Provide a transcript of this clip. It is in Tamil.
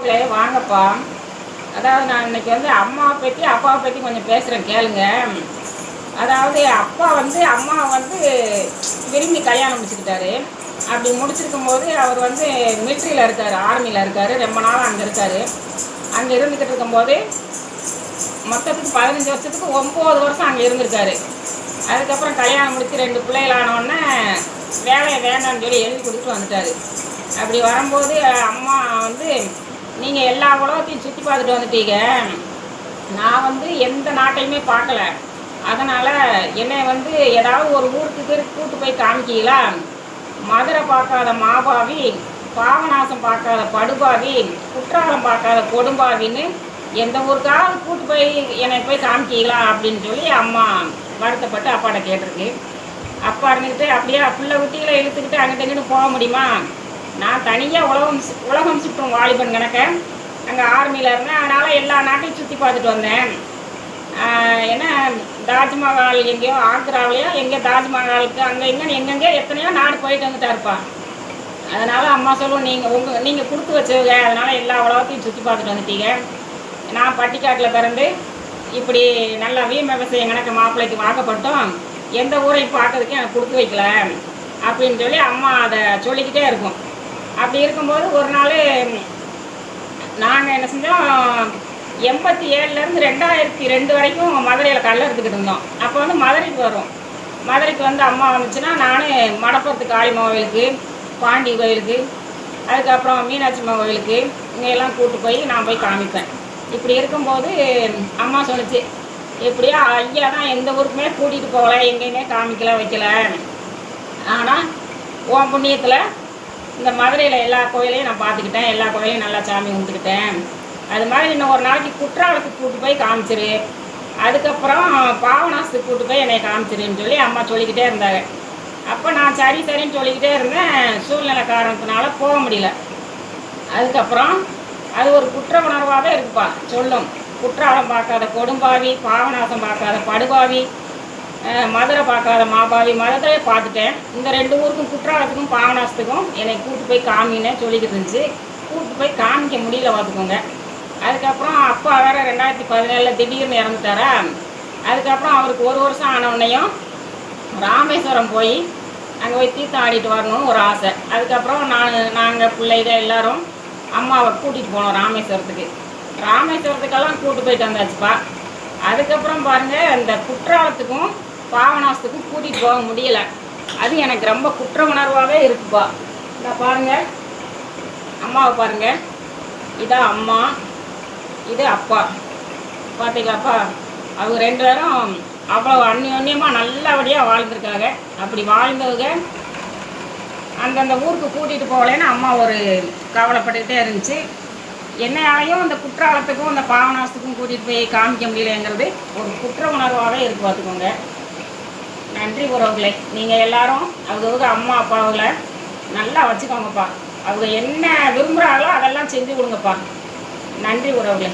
வாங்கப்பா. அதாவது நான் இன்னைக்கு வந்து அம்மாவை பற்றி அப்பாவை பற்றி கொஞ்சம் பேசுகிறேன் கேளுங்க. அதாவது அப்பா வந்து அம்மாவை வந்து விரும்பி கல்யாணம் முடிச்சுக்கிட்டாரு. அப்படி முடிச்சிருக்கும் போது அவர் வந்து மிலிட்ரியில் இருக்கார், ஆர்மியில் இருக்கார், ரொம்ப நாள் அங்கே இருக்கார். அங்கே இருந்துக்கிட்டு இருக்கும்போது மொத்தத்துக்கு 15 வருஷத்துக்கு 9 வருஷம் அங்கே இருந்திருக்காரு. அதுக்கப்புறம் கல்யாணம் முடித்து 2 பிள்ளைகளானோடனே வேலையை வேண்டாம்னு சொல்லி எழுதி கொடுத்துட்டு வந்துட்டார். அப்படி வரும்போது அம்மா வந்து நீங்கள் எல்லா உலகத்தையும் சுற்றி பார்த்துட்டு வந்துட்டீங்க, நான் வந்து எந்த நாட்டையுமே பார்க்கல, அதனால் என்னை வந்து ஏதாவது ஒரு ஊருக்கு கூட்டு போய் காமிக்கீங்களா? மதுரை பார்க்காத மாபாவி, பாவநாசம் பார்க்காத படுபாவி, குற்றாலம் பார்க்காத கொடும்பாவின்னு எந்த ஊருக்காவது கூட்டு போய் என்னை போய் காமிக்கீங்களா அப்படின்னு சொல்லி அம்மா வருத்தப்பட்டு அப்பாட்ட கேட்டிருக்கு. அப்பா இருந்துக்கிட்டு அப்படியே பிள்ளை குட்டிகளை இழுத்துக்கிட்டு அங்கிட்ட இங்கிட்டு போக முடியுமா? நான் தனியாக உலகம் சுற்றும் வாலிபன் கணக்க அங்கே ஆர்மியில் இருந்தேன். அதனால் எல்லா நாட்டையும் சுற்றி பார்த்துட்டு வந்தேன். ஏன்னா தாஜ்மஹால் எங்கேயோ ஆக்ராவிலையோ எங்கேயோ தாஜ்மஹாலுக்கு அங்கே எங்கேன்னு எங்கெங்கேயோ எத்தனையோ நாடு போயிட்டு வந்துட்டாருப்பா. அதனால் அம்மா சொல்லுவோம், நீங்கள் கொடுத்து வச்சவங்க, அதனால் எல்லா உலகத்தையும் சுற்றி பார்த்துட்டு வந்துட்டீங்க. நான் பட்டிக்காட்டில் பிறந்து இப்படி நல்லா விவசாயம் கணக்கு மாப்பிள்ளைக்கு வாக்கப்பட்டோம், எந்த ஊரையும் பார்க்கறதுக்கு எனக்கு கொடுத்து வைக்கல அப்படின்னு சொல்லி அம்மா அதை சொல்லிக்கிட்டே இருக்கும். அப்படி இருக்கும்போது ஒரு நாள் நாங்கள் என்ன செஞ்சோம், 87லேருந்து 2002 வரைக்கும் மதுரையில் கல்ல எடுத்துக்கிட்டு இருந்தோம். அப்போ வந்து மதுரைக்கு வரும். மதுரைக்கு வந்து அம்மா வந்துச்சுன்னா நான் மடப்புறத்து காளியம்மா கோயிலுக்கு, பாண்டி கோயிலுக்கு, அதுக்கப்புறம் மீனாட்சி அம்மா கோயிலுக்கு இங்கெல்லாம் கூப்பிட்டு போய் நான் போய் காமிப்பேன். இப்படி இருக்கும்போது அம்மா சொன்னிச்சு, எப்படியோ ஐயா தான் எந்த ஊருக்குமே கூட்டிகிட்டு போகல, எங்கேயுமே காமிக்கல வைக்கல, ஆனால் உன் புண்ணியத்தில் இந்த மதுரையில் எல்லா கோயிலையும் நான் பார்த்துக்கிட்டேன், எல்லா கோயிலையும் நல்லா சாமி கும்பிட்டுக்கிட்டேன். அது மாதிரி இன்னும் ஒரு நாளைக்கு குற்றாலத்துக்கு கூப்பிட்டு போய் காமிச்சிரு, அதுக்கப்புறம் பாவநாசத்துக்கு கூப்பிட்டு போய் என்னை காமிச்சிருன்னு சொல்லி அம்மா சொல்லிக்கிட்டே இருந்தாங்க. அப்போ நான் சரின்னு சொல்லிக்கிட்டே இருந்தேன். சூழ்நிலை காரணத்தினால போக முடியல. அதுக்கப்புறம் அது ஒரு குற்ற உணர்வாகவே இருக்குப்பா. சொல்லும், குற்றாலம் பார்க்காத கொடும்பாவி, பாவநாசம் பார்க்காத படுபாவி, மதுரை பார்க்காத மாபாவி. மதுரையை பார்த்துட்டேன், இந்த 2 ஊருக்கும் குற்றாலத்துக்கும் பாவநாசத்துக்கும் என்னை கூப்பிட்டு போய் காமின்னு சொல்லிக்கிட்டு இருந்துச்சு. கூப்பிட்டு போய் காமிக்க முடியல பார்த்துக்கோங்க. அதுக்கப்புறம் அப்பா வேறு 2017 திடீர்னு இறந்துட்டாரா. அதுக்கப்புறம் அவருக்கு 1 வருஷம் ஆனவுடனேயும் ராமேஸ்வரம் போய் அங்கே போய் தீர்த்தம் ஆடிட்டு வரணும்னு ஒரு ஆசை. அதுக்கப்புறம் நாங்கள் பிள்ளைங்க எல்லோரும் அம்மாவை கூட்டிகிட்டு போனோம் ராமேஸ்வரத்துக்கு. ராமேஸ்வரத்துக்கெல்லாம் கூப்பிட்டு போயிட்டு வந்தாச்சுப்பா. அதுக்கப்புறம் பாருங்கள், இந்த குற்றாலத்துக்கும் பாவநாசத்துக்கும் கூட்டிகிட்டு போக முடியலை. அது எனக்கு ரொம்ப குற்ற உணர்வாகவே இருக்குப்பா. இந்த பாருங்கள், அம்மாவை பாருங்கள், இதான் அம்மா, இது அப்பா. பார்த்தீங்களாப்பா, அவங்க 2 பேரும் அவ்வளோ அந்யோன்யமாக நல்லபடியாக வாழ்ந்துருக்காங்க. அப்படி வாழ்ந்தவங்க அந்தந்த ஊருக்கு கூட்டிகிட்டு போகலேன்னு அம்மா ஒரு கவலைப்பட்டுக்கிட்டே இருந்துச்சு. என்னையாலையும் இந்த குற்றாலத்துக்கும் இந்த பாவநாசத்துக்கும் கூட்டிகிட்டு போய் காமிக்க முடியலைங்கிறது ஒரு குற்ற உணர்வாகவே இருக்கு பார்த்துக்கோங்க. நன்றி உறவுகளை, நீங்கள் எல்லாரும் அவங்க அம்மா அப்பாவுகளை நல்லா வச்சுக்கோங்கப்பா. அவங்க என்ன விரும்புகிறாங்களோ அதெல்லாம் செஞ்சு கொடுங்கப்பா. நன்றி உறவுகளை.